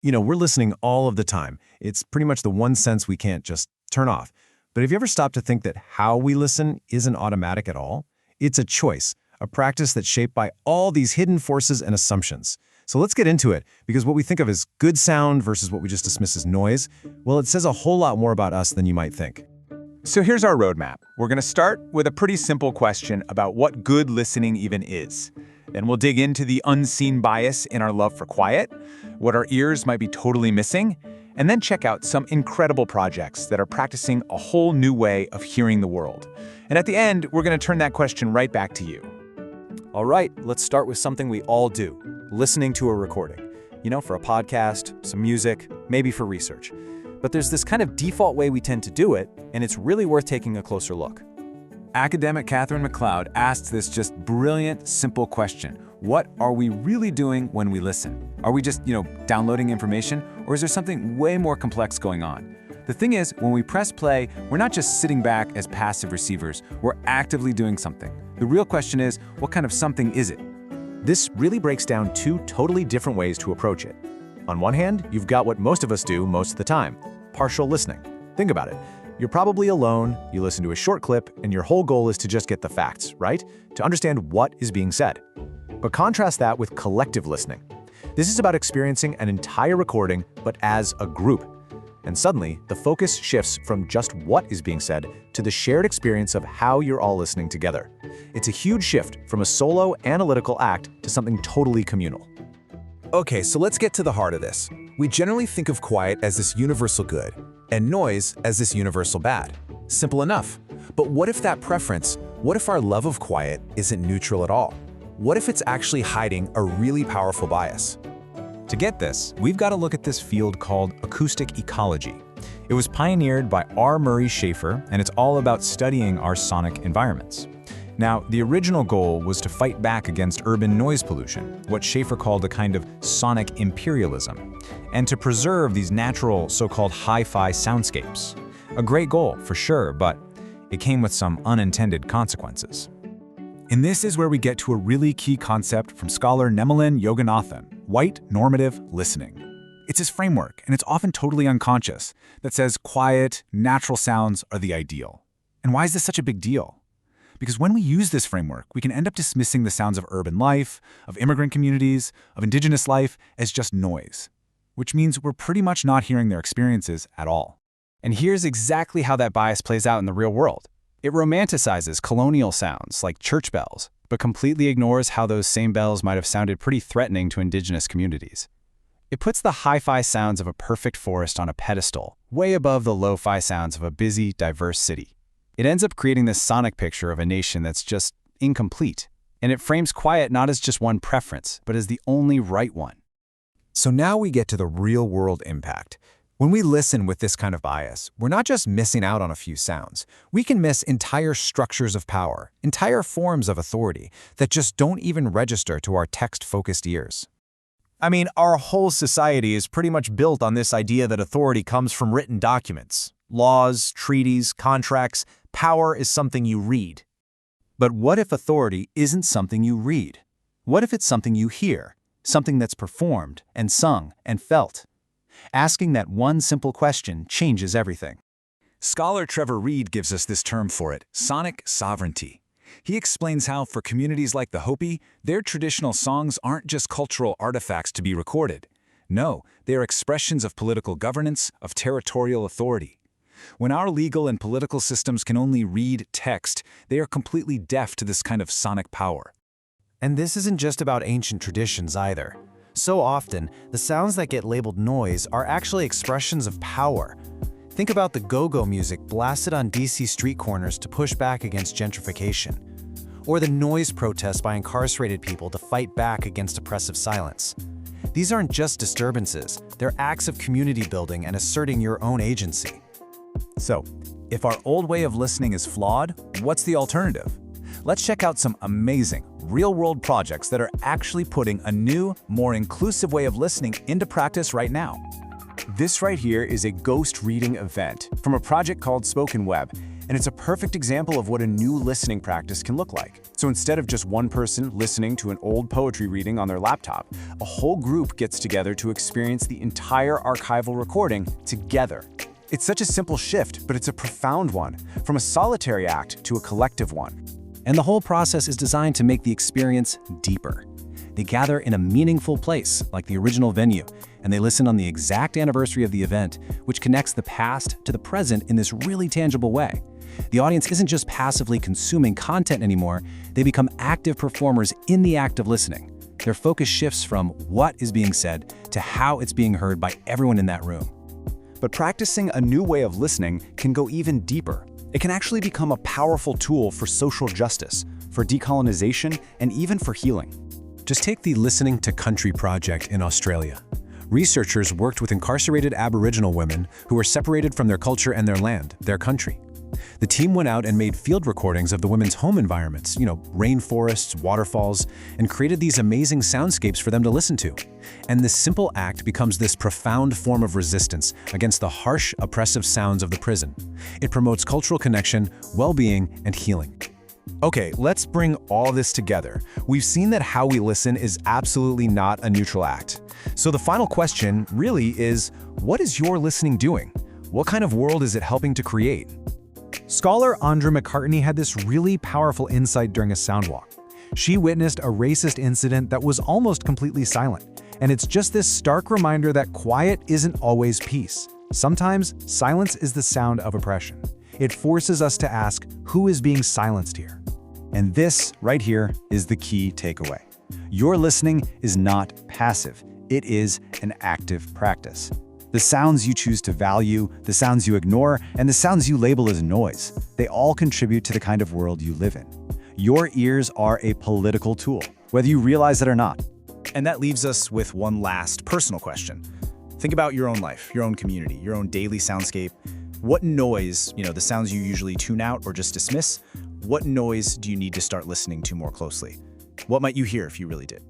We're listening all of the time. It's pretty much the one sense we can't just turn off. But have you ever stopped to think that how we listen isn't automatic at all? It's a choice, a practice that's shaped by all these hidden forces and assumptions. So let's get into it, because what we think of as good sound versus what we just dismiss as noise, well, it says a whole lot more about us than you might think. So here's our roadmap. We're going to start with a pretty simple question about what good listening even is. Then we'll dig into the unseen bias in our love for quiet, what our ears might be totally missing, and then check out some incredible projects that are practicing a whole new way of hearing the world. And at the end, we're going to turn that question right back to you. All right, let's start with something we all do, listening to a recording. For a podcast, some music, maybe for research. But there's this kind of default way we tend to do it, and it's really worth taking a closer look. Academic Catherine McLeod asked this just brilliant, simple question. What are we really doing when we listen? Are we just, downloading information, or is there something way more complex going on? The thing is, when we press play, we're not just sitting back as passive receivers, we're actively doing something. The real question is, what kind of something is it? This really breaks down two totally different ways to approach it. On one hand, you've got what most of us do most of the time, partial listening. Think about it. You're probably alone, you listen to a short clip, and your whole goal is to just get the facts, right? To understand what is being said. But contrast that with collective listening. This is about experiencing an entire recording, but as a group. And suddenly, the focus shifts from just what is being said to the shared experience of how you're all listening together. It's a huge shift from a solo, analytical act to something totally communal. Okay, so let's get to the heart of this. We generally think of quiet as this universal good, and noise as this universal bad. Simple enough. But what if that preference, what if our love of quiet isn't neutral at all? What if it's actually hiding a really powerful bias? To get this, we've got to look at this field called acoustic ecology. It was pioneered by R. Murray Schafer, and it's all about studying our sonic environments. Now, the original goal was to fight back against urban noise pollution, what Schafer called a kind of sonic imperialism, and to preserve these natural so-called hi-fi soundscapes. A great goal, for sure, but it came with some unintended consequences. And this is where we get to a really key concept from scholar Nemalin Yoganathan, white normative listening. It's his framework, and it's often totally unconscious, that says quiet, natural sounds are the ideal. And why is this such a big deal? Because when we use this framework, we can end up dismissing the sounds of urban life, of immigrant communities, of indigenous life as just noise, which means we're pretty much not hearing their experiences at all. And here's exactly how that bias plays out in the real world. It romanticizes colonial sounds like church bells, but completely ignores how those same bells might have sounded pretty threatening to indigenous communities. It puts the hi-fi sounds of a perfect forest on a pedestal, way above the lo-fi sounds of a busy, diverse city. It ends up creating this sonic picture of a nation that's just incomplete, and it frames quiet not as just one preference, but as the only right one. So now we get to the real-world impact. When we listen with this kind of bias, we're not just missing out on a few sounds. We can miss entire structures of power, entire forms of authority that just don't even register to our text-focused ears. Our whole society is pretty much built on this idea that authority comes from written documents. Laws, treaties, contracts, power is something you read. But what if authority isn't something you read? What if it's something you hear, something that's performed and sung and felt? Asking that one simple question changes everything. Scholar Trevor Reed gives us this term for it, sonic sovereignty. He explains how, for communities like the Hopi, their traditional songs aren't just cultural artifacts to be recorded. No, they are expressions of political governance, of territorial authority. When our legal and political systems can only read text, they are completely deaf to this kind of sonic power. And this isn't just about ancient traditions either. So often, the sounds that get labeled noise are actually expressions of power. Think about the go-go music blasted on DC street corners to push back against gentrification, or the noise protests by incarcerated people to fight back against oppressive silence. These aren't just disturbances, they're acts of community building and asserting your own agency. So, if our old way of listening is flawed, what's the alternative? Let's check out some amazing, real-world projects that are actually putting a new, more inclusive way of listening into practice right now. This right here is a ghost reading event from a project called Spoken Web, And it's a perfect example of what a new listening practice can look like. So instead of just one person listening to an old poetry reading on their laptop, a whole group gets together to experience the entire archival recording together. It's such a simple shift, but it's a profound one, from a solitary act to a collective one. And the whole process is designed to make the experience deeper. They gather in a meaningful place, like the original venue, and they listen on the exact anniversary of the event, which connects the past to the present in this really tangible way. The audience isn't just passively consuming content anymore, they become active performers in the act of listening. Their focus shifts from what is being said to how it's being heard by everyone in that room. But practicing a new way of listening can go even deeper. It can actually become a powerful tool for social justice, for decolonization, and even for healing. Just take the Listening to Country project in Australia. Researchers worked with incarcerated Aboriginal women who were separated from their culture and their land, their country. The team went out and made field recordings of the women's home environments, rainforests, waterfalls, and created these amazing soundscapes for them to listen to. And this simple act becomes this profound form of resistance against the harsh, oppressive sounds of the prison. It promotes cultural connection, well-being, and healing. Okay, let's bring all this together. We've seen that how we listen is absolutely not a neutral act. So the final question really is, what is your listening doing? What kind of world is it helping to create? Scholar Andra McCartney had this really powerful insight during a sound walk. She witnessed a racist incident that was almost completely silent, and it's just this stark reminder that quiet isn't always peace. Sometimes, silence is the sound of oppression. It forces us to ask, who is being silenced here? And this, right here, is the key takeaway. Your listening is not passive. It is an active practice. The sounds you choose to value, the sounds you ignore, and the sounds you label as noise, they all contribute to the kind of world you live in. Your ears are a political tool, whether you realize it or not. And that leaves us with one last personal question. Think about your own life, your own community, your own daily soundscape. What noise, the sounds you usually tune out or just dismiss, what noise do you need to start listening to more closely? What might you hear if you really did?